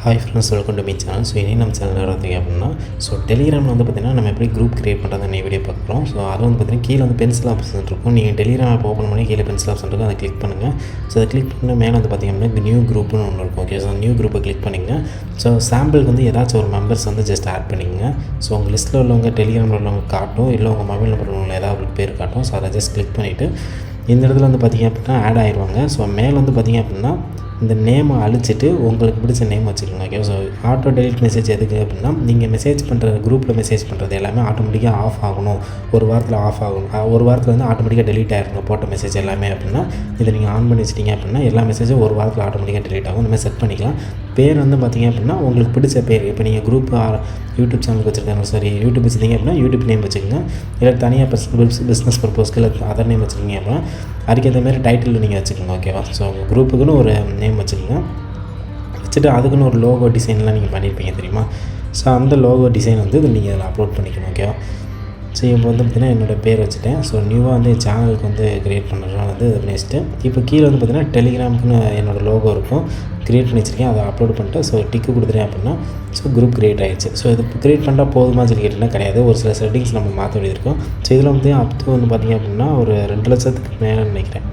Hi friends, welcome to my channel. So இனி நம்ம சேனலில் பார்த்தீங்க அப்படின்னா டெலிகிராமில் பார்த்திங்கன்னா நம்ம எப்படி குரூப் கிரியேட் பண்ணுறதை வீடியோ பார்க்குறோம். ஸோ அது பார்த்திங்கன்னா கீழே பென்சில் ஆப்ஷன் இருக்கும். நீங்கள் டெலிகிராம் ஆப் ஓப்பன் பண்ணி கீழே பென்சில் ஆப்ஷன் இருக்கும், அதை கிளிக் பண்ணுங்கள். ஸோ அதை கிளிக் பண்ண மேலே பார்த்திங்க அப்படின்னா நியூ குரூப்னு ஒன்று இருக்கும். ஓகே, ஸோ நியூ குரூப்பை கிளிக் பண்ணிங்க. ஸோ சாம்பிளுக்கு ஏதாச்சும் ஒரு மெம்பர்ஸ் ஜஸ்ட் ஆட் பண்ணிங்க. ஸோ உங்கள் லிஸ்ட்டில் உள்ளவங்க டெலிகிராமில் உள்ளவங்க காட்டும், இல்லை உங்கள் மொபைல் நம்பர் உள்ளவங்க ஏதாவது ஒரு பேர் காட்டும். ஸோ அதை ஜஸ்ட் கிளிக் பண்ணிவிட்டு இந்த இடத்துல பார்த்திங்க அப்படின்னா ஆட் ஆயிடுவாங்க. ஸோ மேலே பார்த்திங்க அப்படின்னா இந்த நேமை அழிச்சிட்டு உங்களுக்கு பிடிச்ச நேம் வச்சுக்கோங்க. Okay, so auto delete message எதுக்கு அப்படின்னா நீங்கள் மெசேஜ் பண்ணுற குரூப்பில் மெசேஜ் பண்ணுறது எல்லாமே ஆட்டோமேட்டிக்காக ஆஃப் ஆகணும். ஒரு வாரத்தில் ஆஃப் ஆகணும். ஒரு வாரத்தில் ஆட்டோமேட்டிக்காக டெலிட் ஆகிருங்க போட்ட மெசேஜ் எல்லாமே அப்படின்னா இதை நீங்கள் ஆன் பண்ணி வச்சிட்டிங்க அப்படின்னா எல்லா மெசேஜும் ஒரு வாரத்தில் ஆட்டோமேட்டிக்காக டெலிட் ஆகும். இந்த மாதிரி செட் பண்ணிக்கலாம். பேர் பார்த்திங்க அப்படின்னா உங்களுக்கு பிடிச்ச பேர். இப்போ நீங்கள் குரூப் யூடியூப் சேனலுக்கு வச்சுருக்காங்க, சரி யூடியூப் வச்சுருந்தீங்க அப்படின்னா யூடியூப் நேம் வச்சுக்கோங்க. இல்லை தனியாக பிஸ்னஸ் பர்பஸ்க்கு இல்லை அதர் நேம் வச்சுருக்கீங்க அப்படின்னா அதுக்கேற்ற மாதிரி டைட்டில் நீங்கள் வச்சுக்கோங்க. ஓகேவா, ஸோ உங்கள் குரூப்புக்குன்னு ஒரு நேம் வச்சுக்கோங்க. வச்சுட்டு அதுக்குன்னு ஒரு லோகோ டிசைன்லாம் நீங்கள் பண்ணியிருப்பீங்க தெரியுமா. ஸோ அந்த லோகோ டிசைன் இது நீங்கள் அதில் அப்லோட் பண்ணிக்கணும். ஓகேவா, ஸோ இப்போ பார்த்திங்கன்னா என்னோடய பேர் வச்சுட்டேன். ஸோ நியூவாக சேனலுக்கு க்ரியேட் பண்ணுறதுனால இது பண்ணி வச்சுட்டு இப்போ கீழே பார்த்திங்கன்னா டெலிகிராமுக்குன்னு என்னோடய லோகோ இருக்கும், க்ரியேட் பண்ணி வச்சுருக்கேன். அதை அப்லோட் பண்ணிட்டு ஸோ டிக்கு கொடுத்துட்டேன் அப்படின்னா ஸோ குரூப் க்ரியேட் ஆகிடுச்சு. ஸோ இது க்ரியேட் பண்ணால் போதுமா சொல்லி கேட்டிங்கன்னா கிடையாது, ஒரு சில செட்டிங்ஸ் நம்ம மாற்ற வேண்டியது இருக்கும். ஸோ இதில் பார்த்திங்க அப்படின்னா ஒரு 2 லட்சத்துக்கு மேலே நினைக்கிறேன்.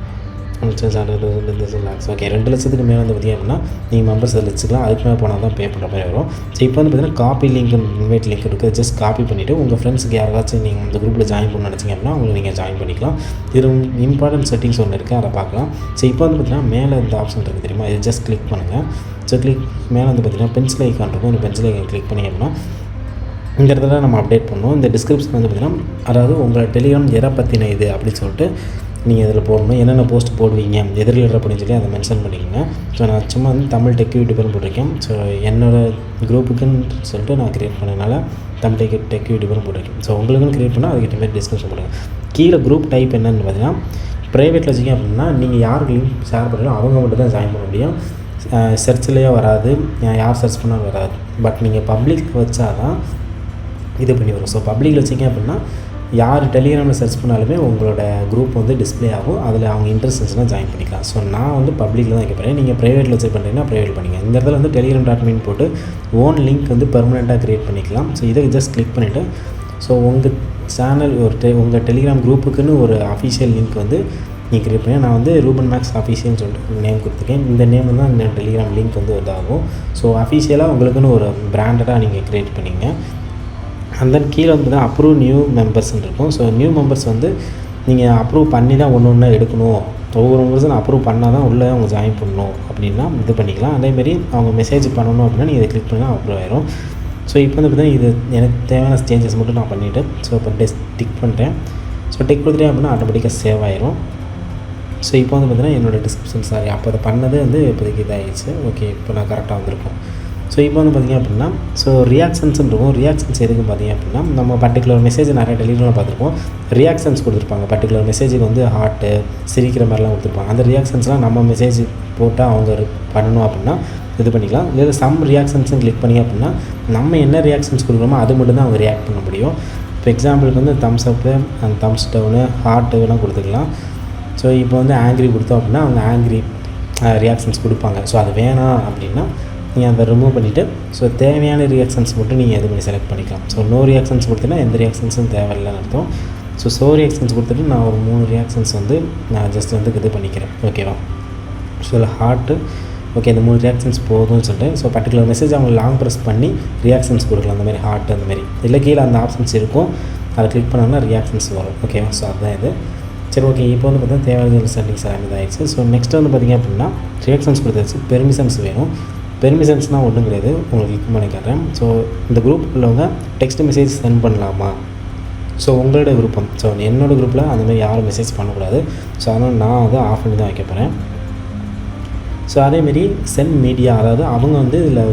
லேக்ஸ். ஓகே, 2 லட்சத்துக்கு மேலே பார்த்திங்க அப்படின்னா நீங்கள் மெம்பர்ஸ் அதில் வச்சுக்கலாம். அதுக்கு மேலே போனால் தான் பே பண்ணுற மாதிரி வரும். ஸோ இப்போ பார்த்திங்கன்னா காப்பி லிங்க், இன்வைட் லிங்க் இருக்குது. ஜஸ்ட் காப்பி பண்ணிவிட்டு உங்கள் ஃப்ரெண்ட்ஸுக்கு யாராச்சும் நீங்கள் இந்த குரூப்பில் ஜாயின் பண்ண நினச்சிங்க அப்படின்னா உங்களுக்கு நீங்கள் ஜாயின் பண்ணிக்கலாம். இது இம்பார்ட்டன்ட் செட்டிங்ஸ் ஒன்று இருக்குது, அதை பார்க்கலாம். ஸோ இப்போ பார்த்திங்கன்னா மேலே இந்த ஆப்ஷன் இருக்குது தெரியுமா, இது ஜஸ்ட் கிளிக் பண்ணுங்கள். ஸோ மேலே பார்த்திங்கன்னா பென்சில் ஐக்கான் இருக்கும். இந்த பென்சில் ஐக்கான் கிளிக் பண்ணி அப்படின்னா இந்த இடத்துல நம்ம அப்டேட் பண்ணணும். இந்த டிஸ்கிரிப்ஷன் பார்த்திங்கன்னா அதாவது உங்களை டெலிகிராம் எதை பற்றின இது அப்படின்னு சொல்லிட்டு நீங்கள் இதில் போடணும். என்னென்ன போஸ்ட் போடுவீங்க எதிரில் அப்படின்னு சொல்லி அதை மென்ஷன் பண்ணிக்கோங்க. ஸோ நான் சும்மா தமிழ் டெக் யூடியூபர்னு போட்டிருக்கேன். ஸோ என்னோடய குரூப்புக்குன்னு சொல்லிட்டு நான் க்ரியேட் பண்ணதுனால தமிழ் டெக் யூடியூபர்னு போட்டிருக்கேன். ஸோ உங்களுக்குன்னு க்ரியேட் பண்ணால் அதுக்கிட்ட மாதிரி டிஸ்கிரிப்ஷன் போடுங்க. கீழே குரூப் டைப் என்னென்னு பார்த்தீங்கன்னா ப்ரைவேட்டில் வச்சிங்க அப்படின்னா நீங்கள் யாருக்கு லிங்க் ஷேர் பண்ணுறீங்களோ அவங்க மட்டும் தான் ஜாயின் பண்ண முடியும். சர்ச்லேயே வராது, யார் சர்ச் பண்ணாலும் வராது. பட் நீங்கள் பப்ளிக் வச்சா தான் இது பண்ணி வரும். ஸோ பப்ளிக்கில் வச்சிங்க அப்படின்னா யார் டெலிகிராமில் சர்ச் பண்ணாலுமே உங்களோட குரூப் டிஸ்பிளே ஆகும். அதில் அவங்க இன்ட்ரெஸ்ட் இருந்துச்சுன்னா ஜாயின் பண்ணிக்கலாம். ஸோ நான் பப்ளிக்கில் தான் வைக்க போகிறேன். நீங்கள் ப்ரைவேட்டில் வச்சு பண்ணுறீங்கன்னா ப்ரைவேட் பண்ணிங்க. இந்த இடத்துல telegram.me போட்டு ஓன் லிங்க் பெர்மனெண்ட்டாக க்ரியேட் பண்ணிக்கலாம். ஸோ இதை ஜஸ்ட் கிளிக் பண்ணிவிட்டு ஸோ உங்கள் சேனல் உங்கள் டெலிகிராம் குரூப்புக்குன்னு ஒரு அஃபிஷியல் லிங்க் நீங்கள் க்ரியேட் பண்ணி நான் ரூபன் மேக்ஸ் அஃபிஷியல்னு சொல்லிட்டு ஒரு நேம் கொடுத்துருக்கேன். இந்த நேம் தான் இந்த டெலிகிராம் லிங்க் இதாகும். ஸோ அஃபிஷியலாக உங்களுக்குன்னு ஒரு பிராண்டடாக நீங்கள் க்ரியேட் பண்ணிங்க. அண்ட் தென் கீழே தான் அப்ரூவ் நியூ மெம்பர்ஸ்ன்னு இருக்கும். ஸோ நியூ மெம்பர்ஸ் நீங்கள் அப்ரூவ் பண்ணி தான் ஒன்று எடுக்கணும். ஒவ்வொரு மெம்பர்ஸும் அப்ரூவ் பண்ணால் தான் உள்ளே அவங்க ஜாயின் பண்ணணும் அப்படின்னா இது பண்ணிக்கலாம். அதேமாரி அவங்க மெசேஜ் பண்ணணும் அப்படின்னா நீங்கள் இதை கிளிக் பண்ணால் அப்ரூவ் ஆயிரும். ஸோ இப்போ பார்த்திங்கன்னா இது எனக்கு தேவையான சேஞ்சஸ் மட்டும் நான் பண்ணிவிட்டு ஸோ இப்போ டிக் பண்ணுறேன். ஸோ டிக் கொடுத்துட்டேன் அப்படின்னா ஆட்டோமேட்டிக்காக சேவ் ஆயிரும். ஸோ இப்போ பார்த்திங்கன்னா என்னோடய டிஸ்கிரிப்ஷன் சாரி அப்போ அதை பண்ணது இப்போதைக்கு இதாகிடுச்சு. ஓகே, இப்போ நான் கரெக்டாக வந்திருக்கோம். ஸோ இப்போ பார்த்திங்க அப்படின்னா ஸோ ரியாக்ஷன்ஸ்ன்னு இருக்கும். ரியாக்ஷன்ஸ் எதுக்கு பார்த்திங்க அப்படின்னா நம்ம பர்டிகுலர் மெசேஜ் நிறைய டெலிகிராமில் பார்த்துருப்போம். ரியாக்ஷன்ஸ் கொடுத்துருப்பாங்க. பர்டிகுலர் மெசேஜுக்கு ஹார்ட்டு சிரிக்கிற மாதிரிலாம் கொடுத்துருப்பாங்க. அந்த ரியாக்ஷன்ஸ்லாம் நம்ம மெசேஜ் போட்டால் அவங்க பண்ணணும் அப்படின்னா இது பண்ணிக்கலாம். இல்லை சம் ரியாக்ஷன்ஸும் கிளிக் பண்ணி அப்படின்னா நம்ம என்ன ரியாக்ஷன்ஸ் கொடுக்குறோமோ அது மட்டும் தான் அவங்க ரியாக்ட் பண்ண முடியும். இப்போ எக்ஸாம்பிளுக்கு thumbs up and thumbs down ஹார்ட்டுலாம் கொடுத்துக்கலாம். ஸோ இப்போ ஆங்கிரி கொடுத்தோம் அப்படின்னா அவங்க ஆங்கிரி ரியாக்ஷன்ஸ் கொடுப்பாங்க. ஸோ அது வேணாம் அப்படின்னா நீங்கள் அதை ரிமூவ் பண்ணிவிட்டு ஸோ தேவையான ரியாக்ஷன்ஸ் மட்டும் நீங்கள் இது பண்ணி செலக்ட் பண்ணிக்கலாம். ஸோ நோ ரியாக்ஷன்ஸ் கொடுத்தீங்கன்னா எந்த ரியாக்ஷன்ஸும் தேவையில்லைன்னு அர்த்தம். ஸோ ரியாக்ஷன்ஸ் கொடுத்துட்டு நான் ஒரு 3 ரியாக்ஷன்ஸ் நான் ஜஸ்ட் இது பண்ணிக்கிறேன். ஓகேவா, ஸோ இதில் ஹார்ட்டு ஓகே இந்த 3 ரியாக்ஷன்ஸ் போதும்னு சொல்லிட்டு ஸோ பர்டிகுலர் மெசேஜ் அவங்க லாங் ப்ரெஸ் பண்ணி ரியாக்ஷன்ஸ் கொடுக்கலாம். அந்தமாதிரி ஹார்ட் அந்தமாரி இல்லை கீழே அந்த ஆப்ஷன்ஸ் இருக்கும், அதை கிளிக் பண்ணோம்னா ரியாக்ஷன்ஸ் வரும். ஓகேவா, ஸோ அதுதான் இது. சரி, ஓகே, இப்போ பார்த்தீங்கன்னா தேவையான செட்டிங்ஸ் எல்லாமே இதாகிடுச்சு. ஸோ நெக்ஸ்ட் பார்த்திங்க அப்படின்னா ரியாக்ஷன்ஸ் கொடுத்தாச்சு. பெர்மிஷன்ஸ் வேணும். பெர்மிஷன்ஸ்னால் ஒன்றும் கிடையாது, உங்களுக்கு கிளிக் பண்ணி காட்டுறேன். ஸோ இந்த குரூப் உள்ளவங்க டெக்ஸ்ட் மெசேஜ் சென்ட் பண்ணலாமா? ஸோ உங்களோட விருப்பம். ஸோ என்னோடய குரூப்பில் அந்தமாதிரி யாரும் மெசேஜ் பண்ணக்கூடாது. ஸோ அதனால் நான் அதை ஆஃப் பண்ணி தான் வைக்க போகிறேன். ஸோ அதேமாரி சென்ட் மீடியா, அதாவது அவங்க இதில்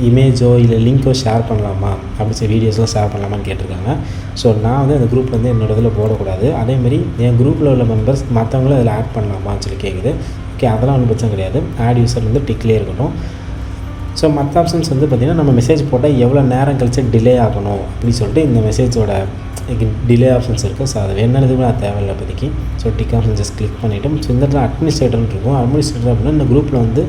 இமேஜோ இல்லை லிங்க்கோ ஷேர் பண்ணலாமா அப்படி சொல்லி வீடியோஸ்லாம் ஷேர் பண்ணலாமான்னு கேட்டிருக்காங்க. ஸோ நான் அந்த குரூப்பில் என்னோட இதில் போடக்கூடாது. அதேமாரி என் குரூப்பில் உள்ள மெம்பர்ஸ் மற்றவங்களும் அதில் ஆட் பண்ணலாமான்னு சொல்லி கேட்குது. ஓகே, அதெல்லாம் ஒன்றும் பிரச்சனை கிடையாது. ஆட் யூஸர் டிக்லேயே இருக்கட்டும். ஸோ மற்ற ஆப்ஷன்ஸ் பார்த்திங்கன்னா நம்ம மெசேஜ் போட்டால் எவ்வளோ நேரம் கழிச்சு டிலே ஆகணும் அப்படின்னு சொல்லிட்டு இந்த மெசேஜோட டிலே ஆப்ஷன்ஸ் இருக்குது. ஸோ அது வேணாலும் எதுவுமே அது தேவையில்லை இப்போதைக்கு. So tick option just click பண்ணிவிட்டு ஸோ இந்த இடத்துல அட்மினிஸ்ட்ரேட்டர்னு இருக்கும். அட்மினிஸ்ட்ரேட்டர் அப்படின்னா இந்த குரூப்பில் வந்து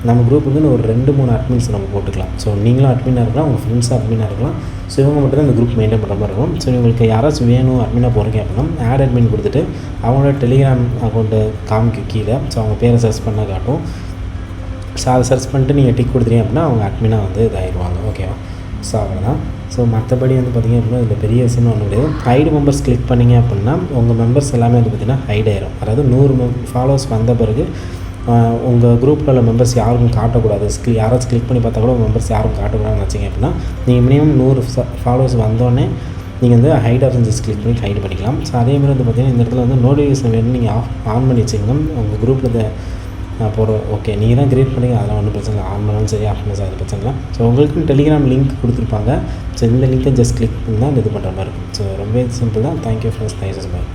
நம்ம குரூப்புக்கு ஒரு 2-3 அட்மின்ஸ் நம்ம போட்டுக்கலாம். ஸோ நீங்களும் அட்மினாக இருக்கலாம், உங்கள் ஃப்ரெண்ட்ஸும் அட்மினாக இருக்கலாம். ஸோ இவங்க மட்டும் தான் இந்த குரூப் மெயின்டைன் பண்ணுற மாதிரி இருக்கும். ஸோ உங்களுக்கு யாராச்சும் வேணும் அட்மினாக போகிறீங்க அப்படின்னா ஆட் அட்மின் கொடுத்துட்டு அவங்களோட டெலிகிராம் அக்கௌண்ட்டு காமிக்கும் கீழே. ஸோ அவங்க பேரை சர்ச் பண்ண காட்டும். ஸோ அதை சர்ச் பண்ணிட்டு நீங்கள் டிக் கொடுத்துட்டீங்க அப்படின்னா அவங்க அட்மினாக வந்து இதாகிடுவாங்க. ஓகேவா? ஸோ அவ்வளோதான். ஸோ மற்றபடி வந்து பார்த்திங்க அப்படின்னா இதில் பெரிய விஷயம்னு ஒன்றும் கிடையாது. ஹைடு மெம்பர்ஸ் கிளிக் பண்ணிங்க அப்படின்னா உங்கள் மெம்பர்ஸ் எல்லாமே வந்து பார்த்திங்கன்னா ஹைட் ஆயிரும். அதாவது 100 ஃபாலோவர்ஸ் வந்த பிறகு உங்கள் குரூப்பில் உள்ள மெம்பர்ஸ் யாருக்கும் காட்டக்கூடாது. யாராச்சும் கிளிக் பண்ணி பார்த்தா கூட உங்கள் மெம்பர்ஸ் யாரும் காட்டக்கூடாதுன்னு வச்சிங்க அப்படின்னா நீங்கள் மினிமம் 100 ஃபாலோவர்ஸ் வந்தோடனே நீங்கள் வந்து ஹைட் ஆப்ஷன் ஜஸ்ட் கிளிக் பண்ணி ஹைட் பண்ணிக்கலாம். ஸோ அதேமாதிரி வந்து பார்த்திங்கன்னா இந்த இடத்துல வந்து நோட்டிஃபிகேஷன் வேணும் நீங்கள் ஆன் பண்ணி வச்சுக்கணும். உங்கள் குரூப்பில் போகிற ஓகே நீங்கள் தான் கிரியேட் பண்ணி அதெல்லாம் ஒன்றும் பிரச்சனை இல்லை. ஆன் பண்ணாலும் சரி ஆஃப் பண்ணாலும் அது பிரச்சனை இல்லை. ஸோ உங்களுக்கு டெலிகிராம் லிங்க் கொடுத்துருப்பாங்க. ஸோ இந்த லிங்க்கை ஜஸ்ட் கிளிக் பண்ணி தான் இது பண்ணுற மாதிரி இருக்கும். ஸோ ரொம்ப சிம்பிள் தான். Thank you friends. Thank you bye.